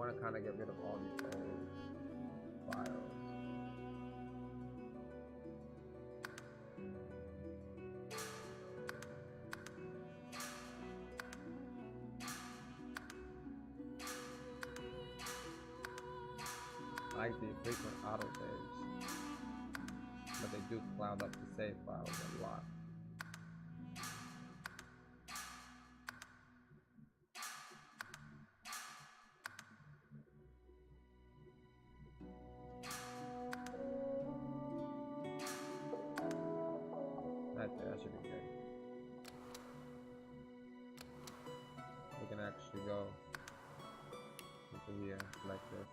want to kind of get rid of all these old files. I like the frequent auto saves, but they do cloud up the save files a lot. That should be good. We can actually go into here like this.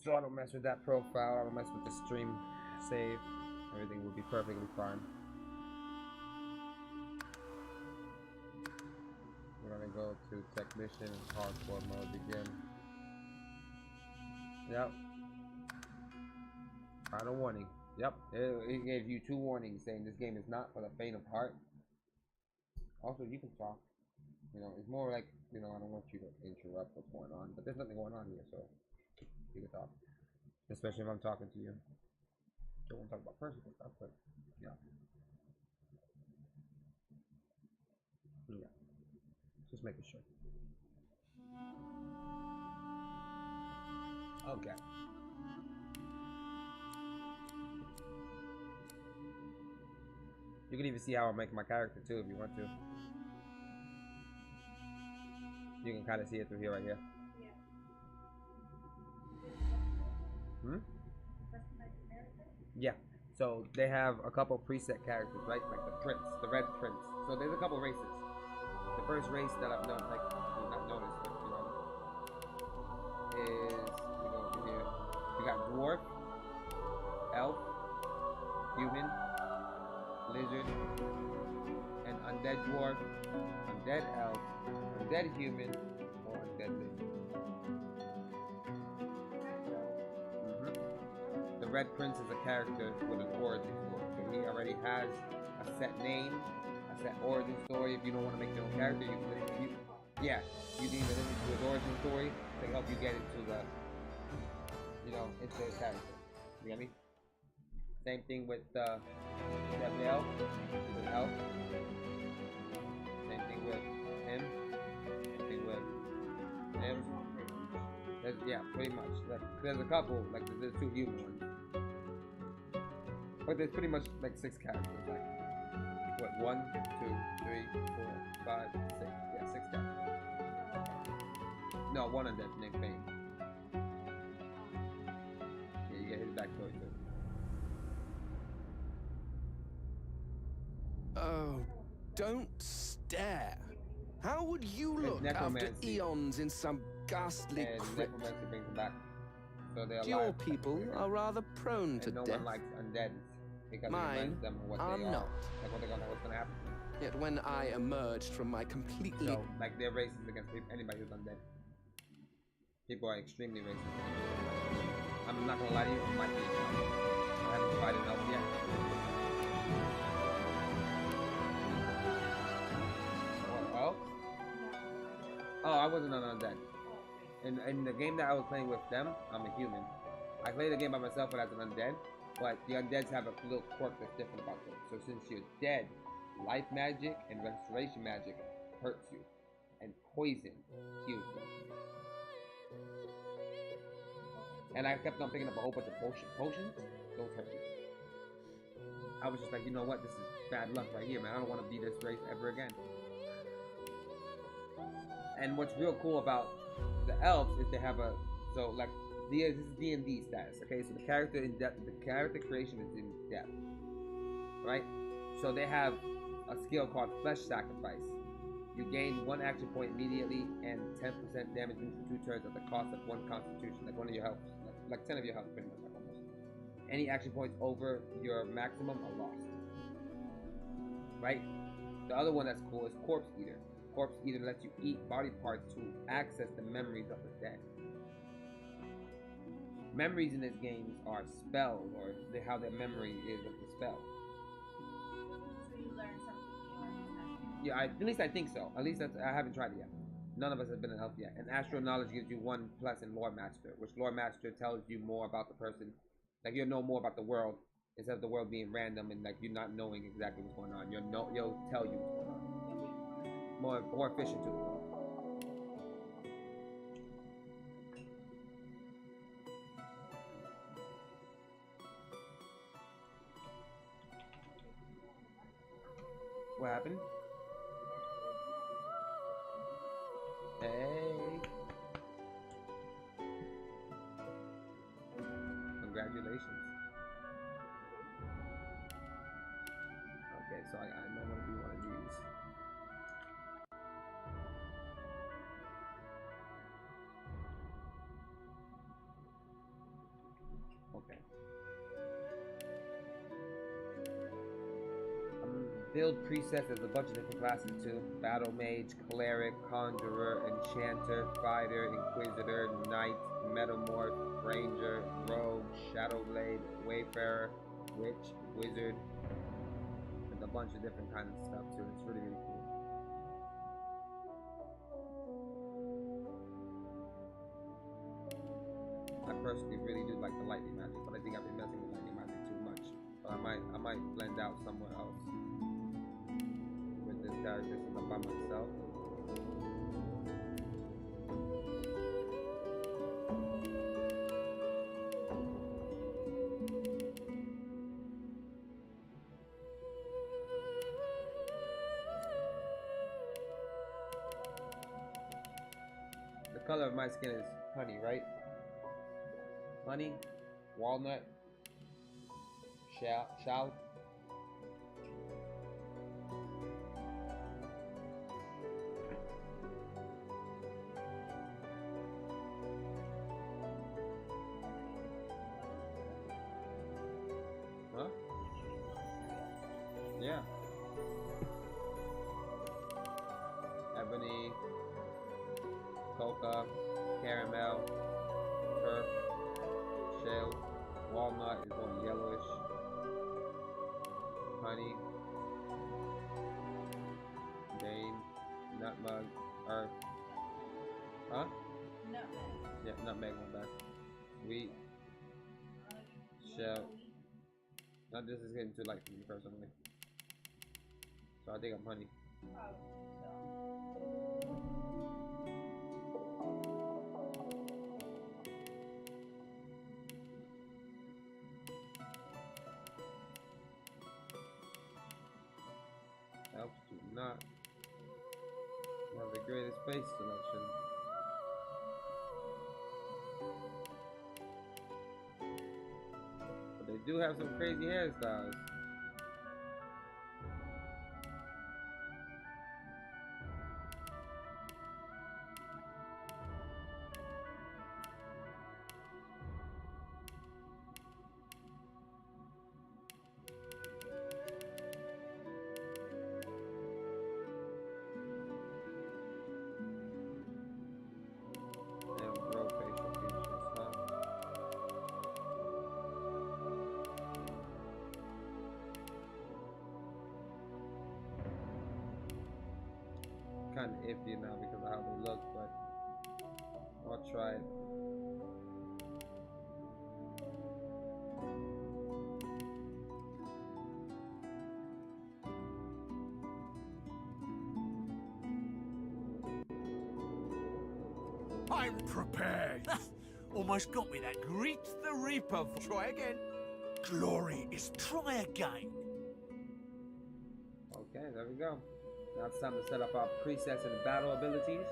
So I don't mess with that profile, I don't mess with the stream save. Everything will be perfectly fine. We're gonna go to technician and hardcore mode again. Yep. Final warning. Yep, it gave you 2 warnings saying this game is not for the faint of heart. Also, you can talk. You know, it's more like, you know, I don't want you to interrupt what's going on, but there's nothing going on here, so you can talk. Especially if I'm talking to you. Don't want to talk about personal stuff, but yeah. Yeah. Just making sure. Okay. You can even see how I make my character too if you want to. You can kind of see it through here, right here. Hmm? Yeah. So they have a couple preset characters, right? Like the prince, the red prince. So there's a couple races. The first race that I've known, like, well, not noticed, but you know, is, we go over here. You got dwarf, elf, human, lizard, and undead dwarf, undead elf, undead human, or undead lizard. The Red Prince is a character with an origin story. So he already has a set name, a set origin story. If you don't want to make your own character, you need to listen to his origin story to help you get into the, you know, into his character. You get me? Same thing with the elf. He's an elf. Same thing with him. Same thing with him. Yeah, pretty much. There's a couple, like there's 2 human ones. But there's pretty much like 6 characters. Like, what, 1, 2, 3, 4, 5, 6. Yeah, 6 characters. No, 1 of them named Fame. Yeah, you get his backstory too. Oh, don't stare. How would you look after eons in some ghastly crypt? Necromancy brings them back. So they're alive. Your people are rather prone to no death. one likes undead because Mine it reminds them of what are they are. not. Like what's gonna happen. Yet when I emerged from my completely... So, like, they're racist against anybody who's undead. People are extremely racist. I'm not gonna lie to you, it might be I haven't provided help yet. Oh? Oh, I wasn't an undead. In the game that I was playing with them, I'm a human. I play the game by myself but as an undead, but the undeads have a little quirk that's different about them. So since you're dead, life magic and restoration magic hurts you, and poison heals you. And I kept on picking up a whole bunch of potions. Those hurt you. I was just like, you know what? This is bad luck right here, man. I don't want to be this race ever again. And what's real cool about the elves is they have a this is DnD status. Okay, so the character creation is in depth, right? So they have a skill called Flesh Sacrifice. You gain 1 action point immediately and 10% damage for 2 turns at the cost of 1 Constitution, like 1 of your health, like 10 of your health, pretty much, like almost. Any action points over your maximum are lost. Right? The other one that's cool is Corpse Eater. Corpse Eater lets you eat body parts to access the memories of the dead. Memories in this game are spells, or how their memory is of the spell. So you learn something new every time. Yeah, at least I think so. At least I haven't tried it yet. None of us have been an elf yet. And astral knowledge gives you 1+ in lore master, which lore master tells you more about the person. Like you'll know more about the world instead of the world being random and like you not knowing exactly what's going on. You'll tell you what's going on. More efficient too. What happened? Hey. Congratulations. Okay, so I know I'm gonna be one of these. Okay. Build presets as a bunch of different classes too. Battle mage, cleric, conjurer, enchanter, fighter, inquisitor, knight, metamorph, ranger, rogue, shadow blade, wayfarer, witch, wizard, and a bunch of different kinds of stuff too. It's really, really cool. I personally really do like the lightning magic, but I think I've been messing with lightning magic too much. So I might blend out somewhere else. This character since I'm by myself. The color of my skin is honey, right? Honey, walnut, shallot. Huh? Yeah. Ebony, coca, caramel, turf, shell, walnut is going yellowish, honey, Dane, nutmeg, earth. Huh? Nutmeg. Yeah, nutmeg, my bad. Wheat, shell. Now this is getting too light for me personally. So I think I'm honey. Elves do not have the greatest face selection. But they do have some crazy hairstyles. Kind of iffy now because of how they look, but I'll try it. I'm prepared. Almost got me that. Greet the Reaper. Try again. Glory is try again. Okay, there we go. Now it's time to set up our presets and battle abilities.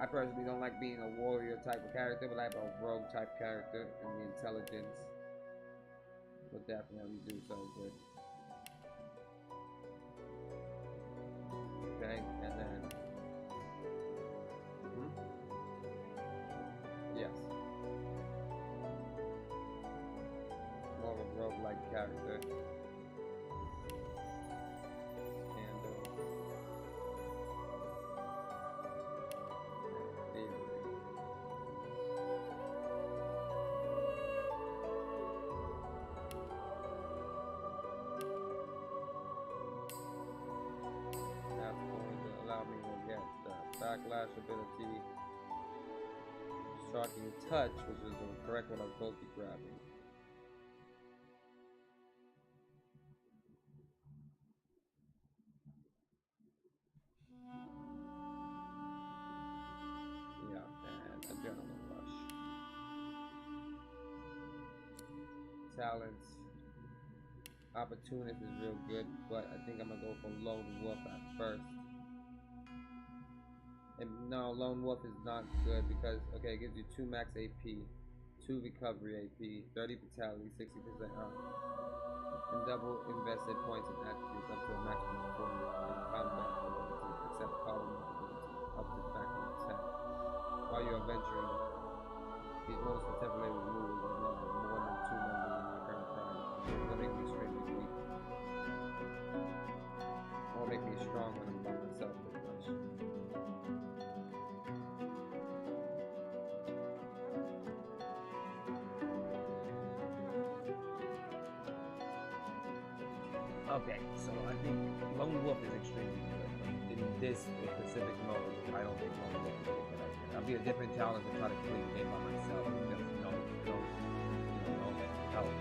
I personally don't like being a warrior type of character, but I have a rogue type character, and the intelligence will definitely do so good. Okay, and then yes, more of a rogue-like character. backlash ability. Shocking touch, which is the correct one I'm supposed to be grabbing. Yeah, and adrenaline rush. Talents. Opportunist is real good, but I think I'm gonna go for Lone Wolf at first. And no, Lone Wolf is not good because, okay, it gives you 2 max AP, 2 recovery AP, 30 vitality, 60% armor, and double invested points and attributes up to a maximum of 40 in combat ability, except calling ability, up to backing attack. While you're venturing, these bonus will temporarily remove more than 2 members in your current party. It's gonna make me extremely weak. Or make me strong when I'm by myself pretty much. Okay, so I think Lone Wolf is extremely good. In this specific mode, I don't think Lone Wolf is a good idea. I'll be a different challenge to try to complete the game by myself because no help.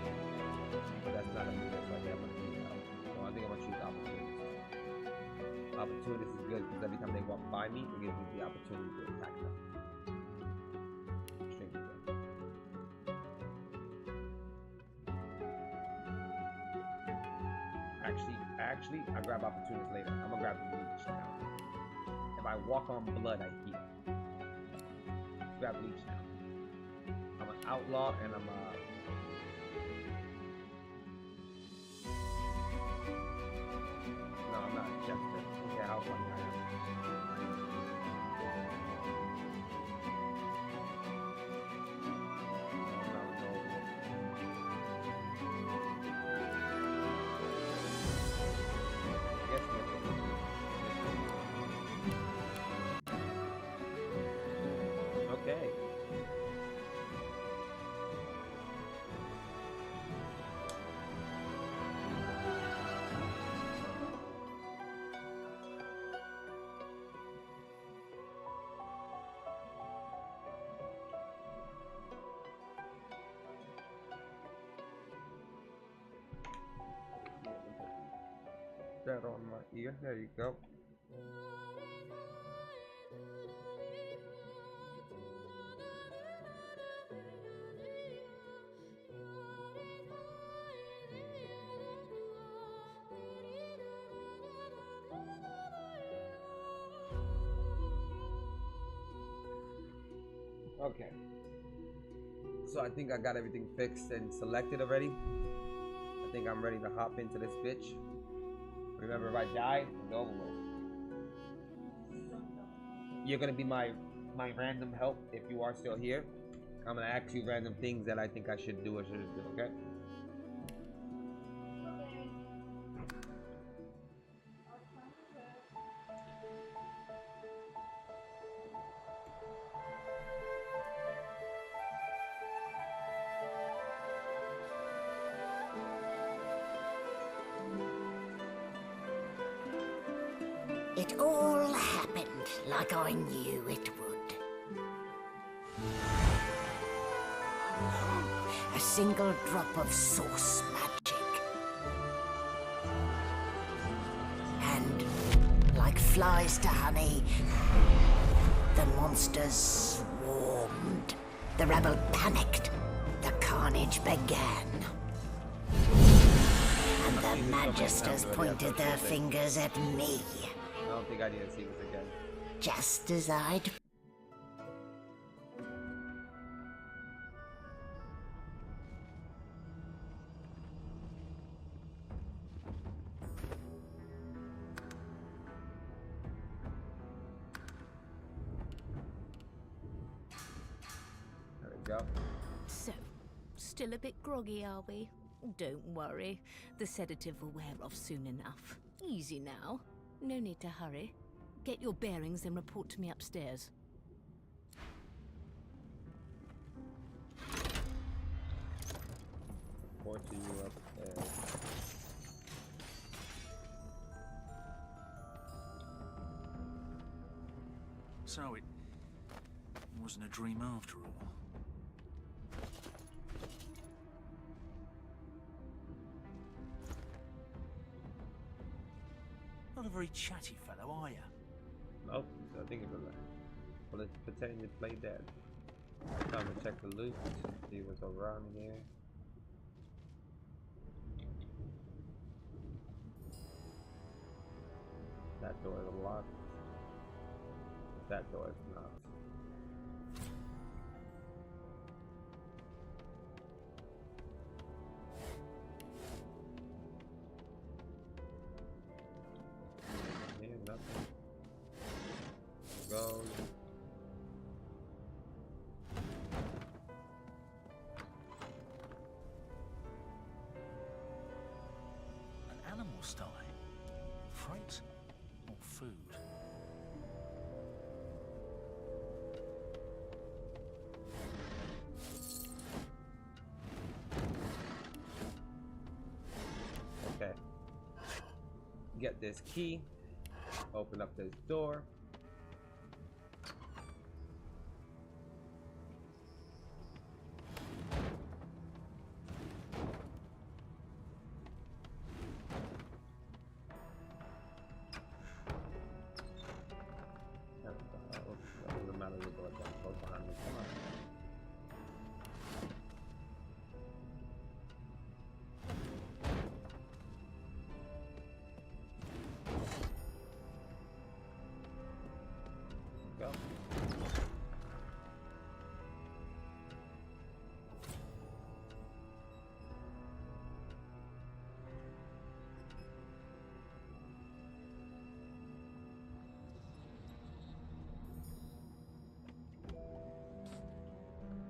But that's not a move that's like I'm gonna need help. So I think I'm gonna choose Opportunist. Opportunist is good because every time they walk by me, it gives me the opportunity to attack them. Extremely good. Actually, I grab Opportunist later. I'm gonna grab Leech now. If I walk on blood, I heal. Grab Leech now. I'm an outlaw and I'm a... No, I'm not a jester. Okay, how funny I am. Okay. That on my ear. There you go. Okay. So I think I got everything fixed and selected already. I think I'm ready to hop into this bitch. Remember, if I die, it's over with. You're gonna be my random help if you are still here. I'm gonna ask you random things that I think I should do or shouldn't do, okay? It all happened like I knew it would. A single drop of source magic. And, like flies to honey, the monsters swarmed. The rebel panicked. The carnage began. And the magisters pointed their fingers at me. I don't think I need to see this again. Just as I'd... There we go. So, still a bit groggy, are we? Don't worry. The sedative will wear off soon enough. Easy now. No need to hurry. Get your bearings and report to me upstairs. Report to you upstairs. So it wasn't a dream after all. Not a very chatty fellow, are you? Nope, I think it's well, it's pretending to play dead. Time to check the loot, see what's around here. That door is locked. That door is not. Here, nothing. Go. An animal sty? Freight or food? Okay. Get this key. Open up this door. Doesn't matter the door that's close behind me. Come on. Go.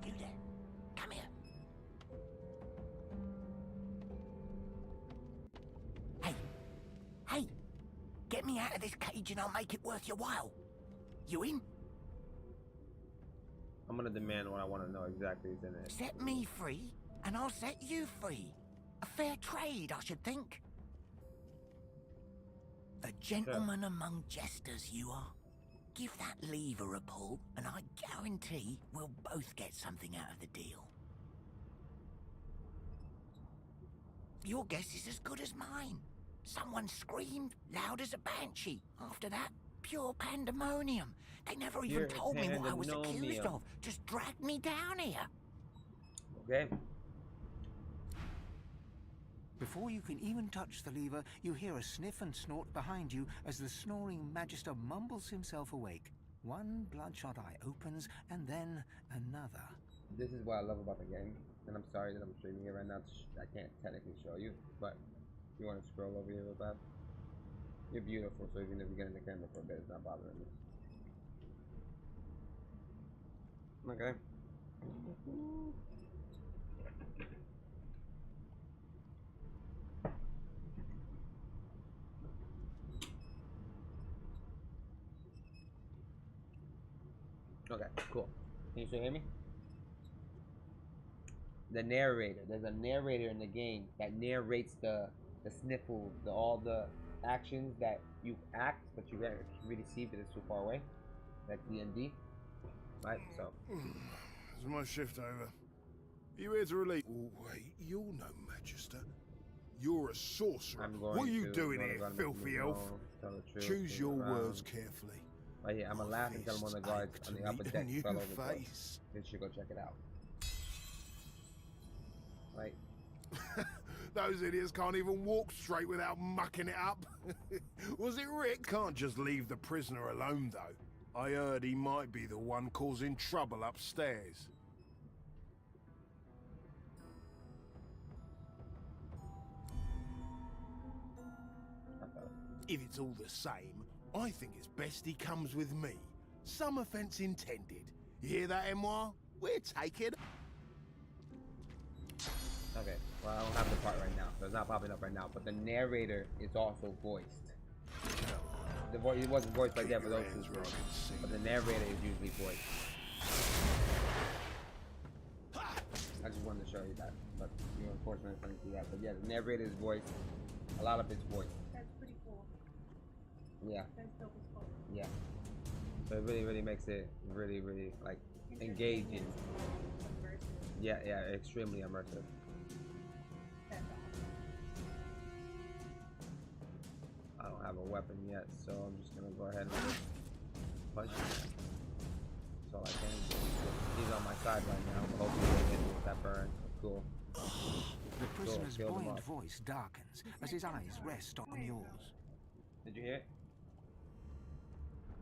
You there. Come here. Hey. Hey. Get me out of this cage and I'll make it worth your while. You in? I'm gonna demand what I want to know exactly is in it. Set me free, and I'll set you free. A fair trade, I should think. A gentleman among jesters, you are. Give that lever a pull, and I guarantee we'll both get something out of the deal. Your guess is as good as mine. Someone screamed loud as a banshee. After that, pure pandemonium. They never even told me what I was accused of. Just dragged me down here. Okay. Before you can even touch the lever, you hear a sniff and snort behind you as the snoring Magister mumbles himself awake. One bloodshot eye opens, and then another. This is what I love about the game, and I'm sorry that I'm streaming it right now. I can't technically show you, but if you want to scroll over here real bad. You're beautiful, so even if you get in the camera for a bit, it's not bothering me. Okay. Okay, cool. Can you still hear me? The narrator. There's a narrator in the game that narrates the sniffles, all the actions that you act, but you can't really see because it's too far away. Like DnD. Right, so. Is my shift over? You here to relieve? Oh, wait, you're no Magister. You're a sorcerer. What are you doing here, filthy elf? Choose your words carefully. Right here, I'm gonna laugh and tell him one of the guards on the upper deck fell over the place. Then you should go check it out. Right. Those idiots can't even walk straight without mucking it up. Was it Rick? Can't just leave the prisoner alone, though. I heard he might be the one causing trouble upstairs. If it's all the same, I think it's best he comes with me. Some offense intended. You hear that, Emoire? We're taking... Okay, well, I don't have the part right now, so it's not popping up right now, but the narrator is also voiced. The voice, it wasn't voiced right there for those two, but the narrator is usually voiced. I just wanted to show you that, but you unfortunately couldn't see that. But yeah, the narrator is voiced. A lot of it's voiced. That's pretty cool. Yeah. That's dope as fuck. Yeah. So it really makes it really like engaging. Yeah, extremely immersive. I don't have a weapon yet, so I'm just gonna go ahead and punch him. That's all I can do. He's on my side right now, but hopefully he'll hit me with that burn. Cool. The prisoner's buoyant voice darkens as his eyes rest on yours. Did you hear it?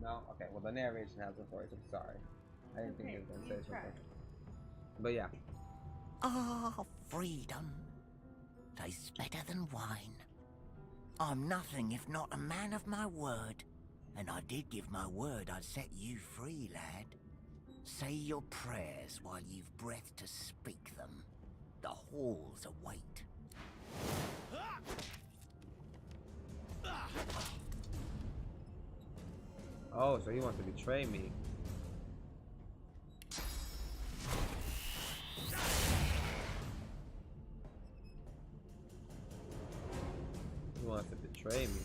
No? Okay, well the narration has a voice, I'm sorry. I didn't think he was gonna say something. But yeah. Ah, freedom. Tastes better than wine. I'm nothing if not a man of my word. And I did give my word I'd set you free, lad. Say your prayers while you've breath to speak them. The halls await. Oh, so he wants to betray me. He wants to betray me.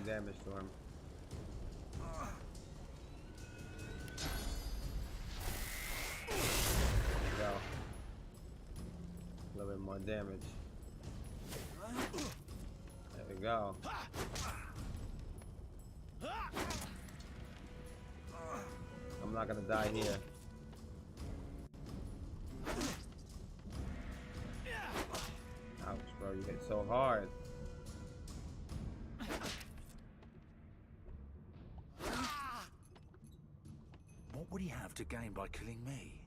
Damage to him. There we go. A little bit more damage. There we go. I'm not gonna die here. Ouch, bro, you hit so hard. What would he have to gain by killing me?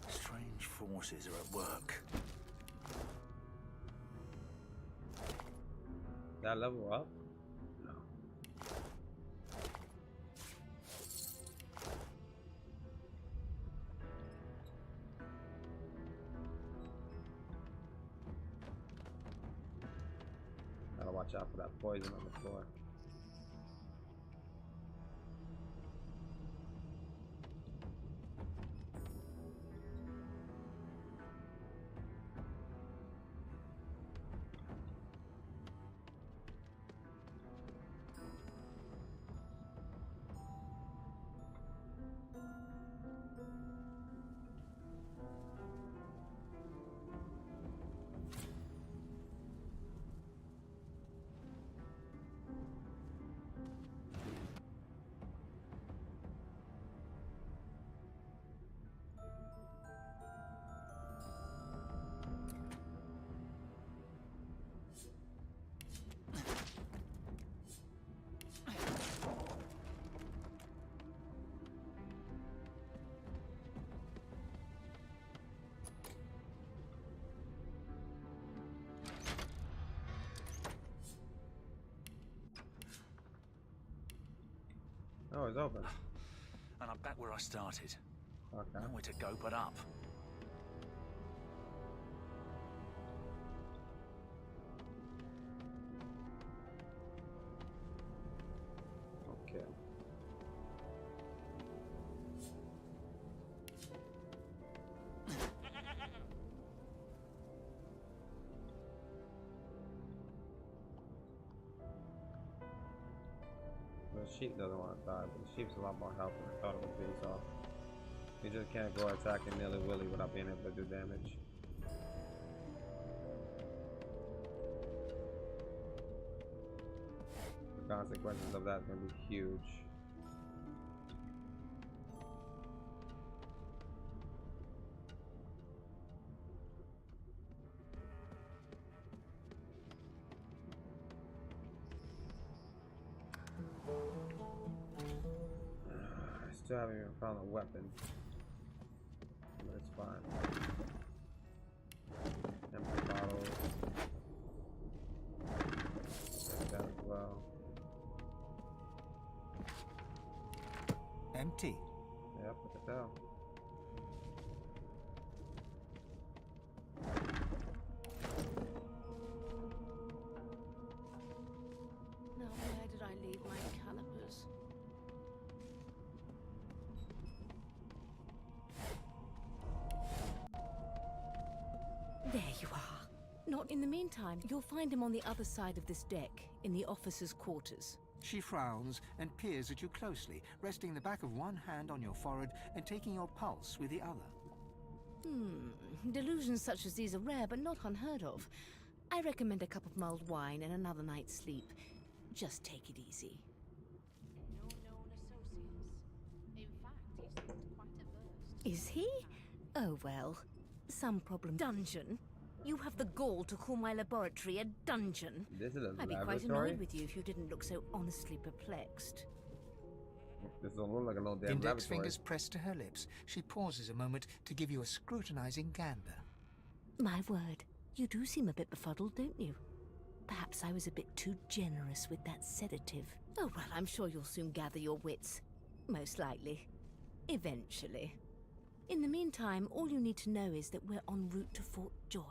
Strange forces are at work. That level up? No. Gotta watch out for that poison on the floor. Oh, it's open. And I'm back where I started. Okay. Nowhere to go but up. Okay. The sheep doesn't want to die, but the sheep's a lot more help than I thought it would be, so you just can't go attacking nilly-willy without being able to do damage. The consequences of that are going to be huge. I still haven't even found a weapon, but it's fine. Empty bottles. Take that as well. empty. Yep, I can tell. Now, where did I leave my calipers? There you are. Not in the meantime, you'll find him on the other side of this deck, in the officers' quarters. She frowns and peers at you closely, resting the back of one hand on your forehead and taking your pulse with the other. Delusions such as these are rare, but not unheard of. I recommend a cup of mulled wine and another night's sleep. Just take it easy. No known associates. In fact, he seemed quite averse. Is he? Oh well. Some problem. Dungeon? You have the gall to call my laboratory a dungeon? This is a I'd be quite laboratory? annoyed with you if you didn't look so honestly perplexed. This don't look like a little damn Index laboratory. fingers pressed to her lips, she pauses a moment to give you a scrutinizing gander. My word, you do seem a bit befuddled, don't you? Perhaps I was a bit too generous with that sedative. Oh well, I'm sure you'll soon gather your wits. Most likely. Eventually. In the meantime, all you need to know is that we're en route to Fort Joy.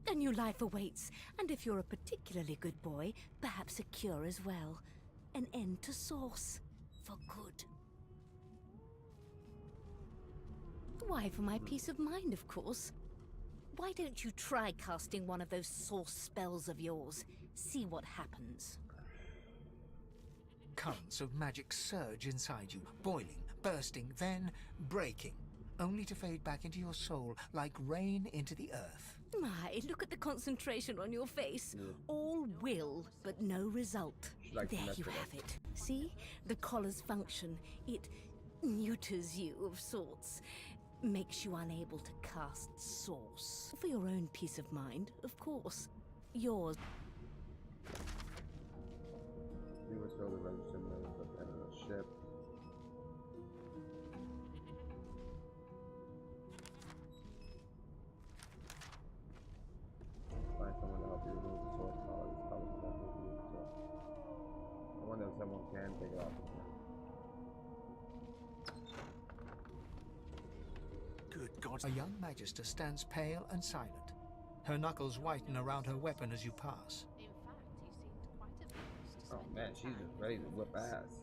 A new life awaits, and if you're a particularly good boy, perhaps a cure as well. An end to Source. For good. Why, for my peace of mind, of course. Why don't you try casting one of those Source spells of yours? See what happens. Currents of magic surge inside you, boiling, bursting, then breaking, only to fade back into your soul like rain into the earth. My, look at the concentration on your face. All will, but no result. Like There you have it. See? The collar's function. It neuters you of sorts. Makes you unable to cast Source. For your own peace of mind, of course. Yours. We were still the register members at the end of the ship. Find someone to help you remove the Source collar. This collar is not moving, so I wonder if someone can take it off of here. Good God. A young magister stands pale and silent. Her knuckles whiten around her weapon as you pass. In fact, he seemed quite averse to Oh man, she's just ready to whip ass.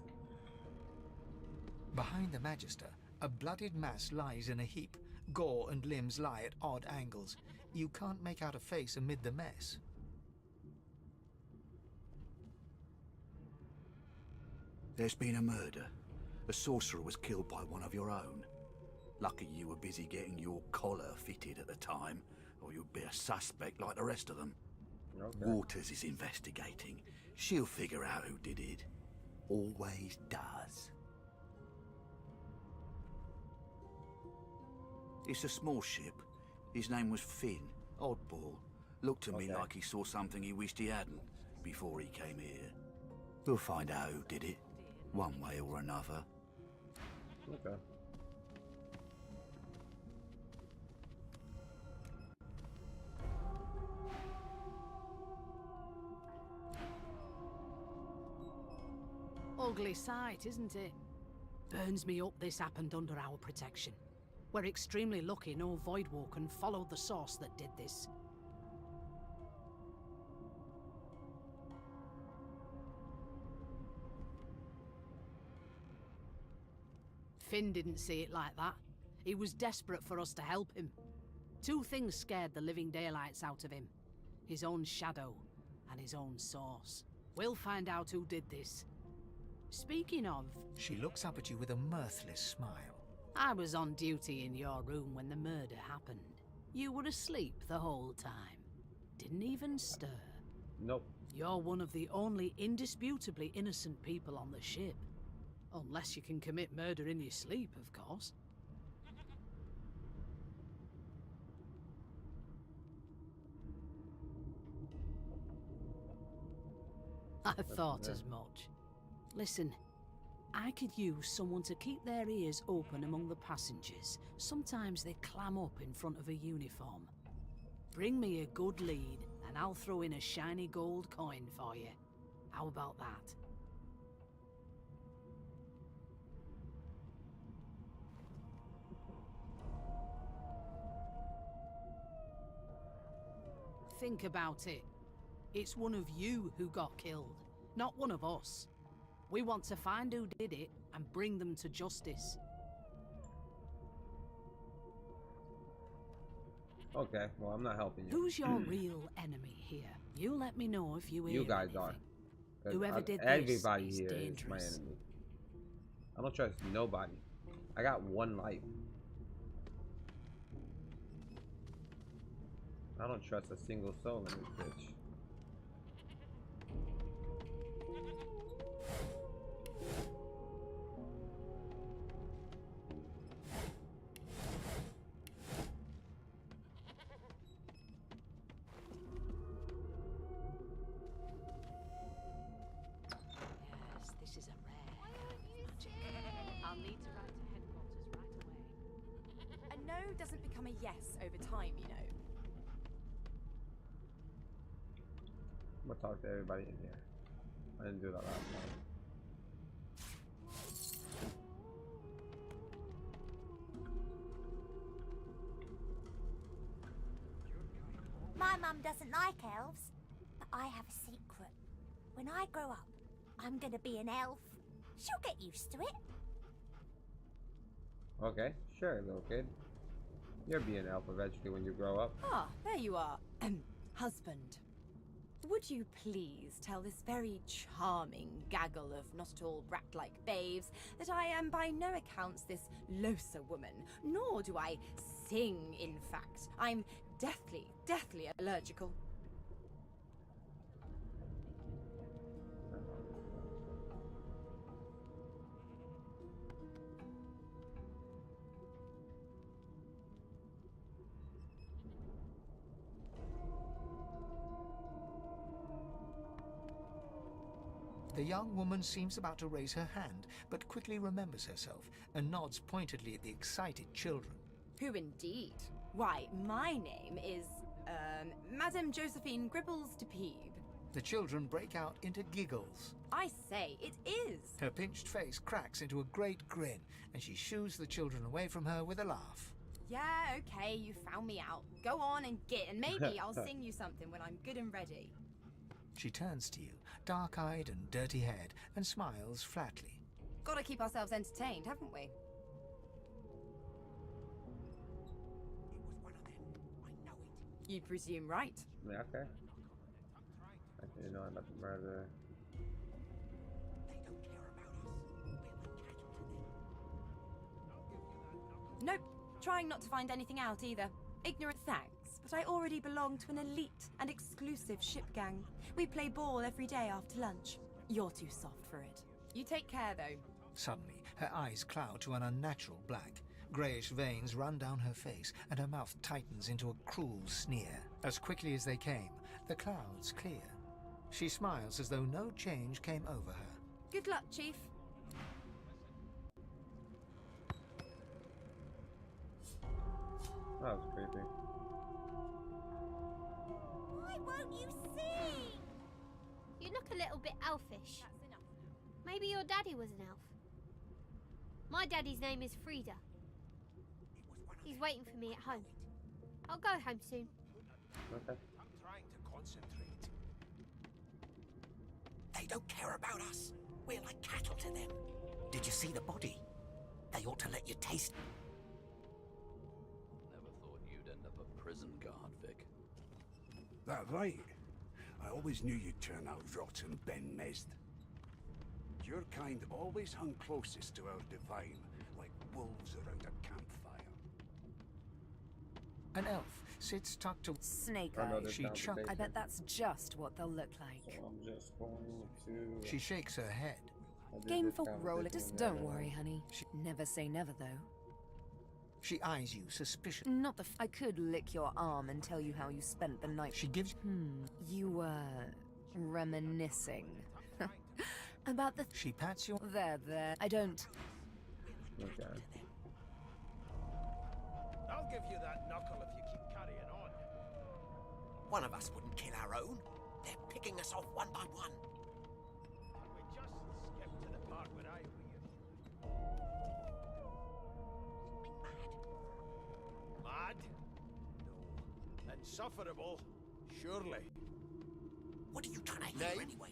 Behind the magister, a bloodied mass lies in a heap. Gore and limbs lie at odd angles. You can't make out a face amid the mess. There's been a murder. A sorcerer was killed by one of your own. Lucky you were busy getting your collar fitted at the time, or you'd be a suspect like the rest of them. Okay. Waters is investigating. She'll figure out who did it. Always does. It's a small ship. His name was Finn. Oddball. Looked to me like he saw something he wished he hadn't before he came here. We'll find out who did it, one way or another. Okay. Ugly sight, isn't it? Burns me up this happened under our protection. We're extremely lucky no Voidwoken followed the source that did this. Finn didn't see it like that. He was desperate for us to help him. Two things scared the living daylights out of him. His own shadow and his own source. We'll find out who did this. Speaking of... She looks up at you with a mirthless smile. I was on duty in your room when the murder happened. You were asleep the whole time. Didn't even stir. Nope. You're one of the only indisputably innocent people on the ship. Unless you can commit murder in your sleep, of course. I thought as much. Listen, I could use someone to keep their ears open among the passengers. Sometimes they clam up in front of a uniform. Bring me a good lead, and I'll throw in a shiny gold coin for you. How about that? Think about it. It's one of you who got killed, not one of us. We want to find who did it and bring them to justice. Okay, well, I'm not helping you. Who's your real enemy here? You let me know if you hear You guys anything. are. Whoever did everybody this is here dangerous. is my enemy. I don't trust nobody. I got one life. I don't trust a single soul in this bitch. Yes, this is a rare kind of magic. I'll need to write to headquarters right away. A no doesn't become a yes over time, you know. I'm gonna talk to everybody in here. I didn't do that last time. My mum doesn't like elves, but I have a secret. When I grow up, I'm gonna be an elf. She'll get used to it. Okay, sure, little kid. You'll be an elf eventually when you grow up. Ah, there you are. Husband. Would you please tell this very charming gaggle of not-at-all brat-like babes that I am by no accounts this Losa woman, nor do I sing, in fact. I'm deathly allergical. The young woman seems about to raise her hand, but quickly remembers herself and nods pointedly at the excited children. Who indeed? Why, my name is, Madame Josephine Gribbles de Peeb. The children break out into giggles. I say, it is. Her pinched face cracks into a great grin, and she shoos the children away from her with a laugh. Yeah, okay, you found me out. Go on and get, and maybe I'll sing you something when I'm good and ready. She turns to you, dark-eyed and dirty-haired, and smiles flatly. Gotta keep ourselves entertained, haven't we? It was one of them. I know it. You presume right. Yeah, okay. Actually, you know I'm about to murder. They don't care about us. We're like cattle to them. Nope, trying not to find anything out either. Ignorant thanks, but I already belong to an elite and exclusive ship gang. We play ball every day after lunch. You're too soft for it. You take care, though. Suddenly, her eyes cloud to an unnatural black. Greyish veins run down her face, and her mouth tightens into a cruel sneer. As quickly as they came, the clouds clear. She smiles as though no change came over her. Good luck, Chief. That was creepy. Why won't you sing? You look a little bit elfish. Maybe your daddy was an elf. My daddy's name is Frida. He's waiting for me at home. I'll go home soon. Okay. I'm trying to concentrate. They don't care about us. We're like cattle to them. Did you see the body? They ought to let you taste. Never thought you'd end up a prison guard, Vic. That right. I always knew you'd turn out rotten, Ben Mesd. Your kind always hung closest to our divine, like wolves around a campfire. An elf sits tucked to... Snake Eyes. She chuckles. I bet that's just what they'll look like. So I'm just going to... She shakes her head. Game for roll it. Just don't worry, honey. Never say never, though. She eyes you suspiciously. Not the I could lick your arm and tell you how you spent the night. She gives... You were reminiscing. About the... She pats your... There. I don't... Okay. I'll give you that knuckle if you keep carrying on. One of us wouldn't kill our own. They're picking us off one by one. Can we just skip to the part where I reassure? Mad? No. Insufferable? surely. What are you trying to hear anyway?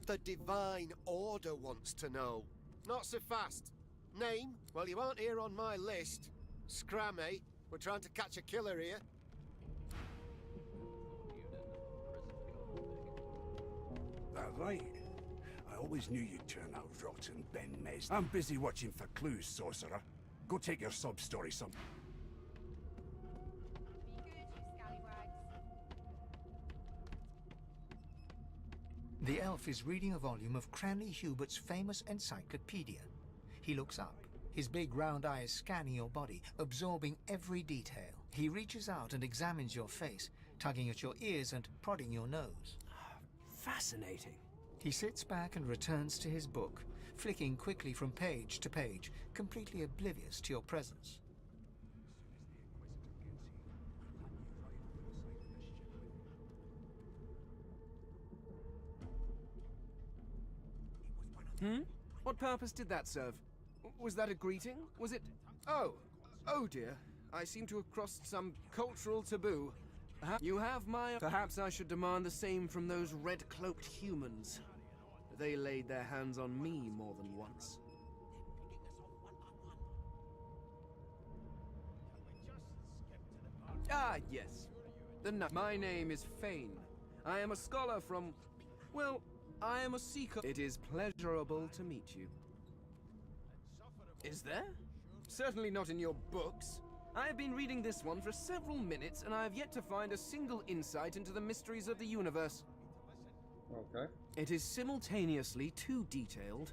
The Divine Order wants to know. Not so fast. Name? Well, you aren't here on my list. Scram, eh? We're trying to catch a killer here. That right. I always knew you'd turn out rotten, Ben Mez. I'm busy watching for clues, sorcerer. Go take your sub-story some... The elf is reading a volume of Cranley Hubert's famous encyclopedia. He looks up, his big round eyes scanning your body, absorbing every detail. He reaches out and examines your face, tugging at your ears and prodding your nose. Fascinating. He sits back and returns to his book, flicking quickly from page to page, completely oblivious to your presence. What purpose did that serve? Was that a greeting? Was it... Oh dear. I seem to have crossed some cultural taboo. You have my... Perhaps I should demand the same from those red-cloaked humans. They laid their hands on me more than once. Ah, yes. My name is Fane. I am a scholar from... Well, I am a seeker. It is pleasurable to meet you. Is there? Certainly not in your books. I have been reading this one for several minutes, and I have yet to find a single insight into the mysteries of the universe. Okay. It is simultaneously too detailed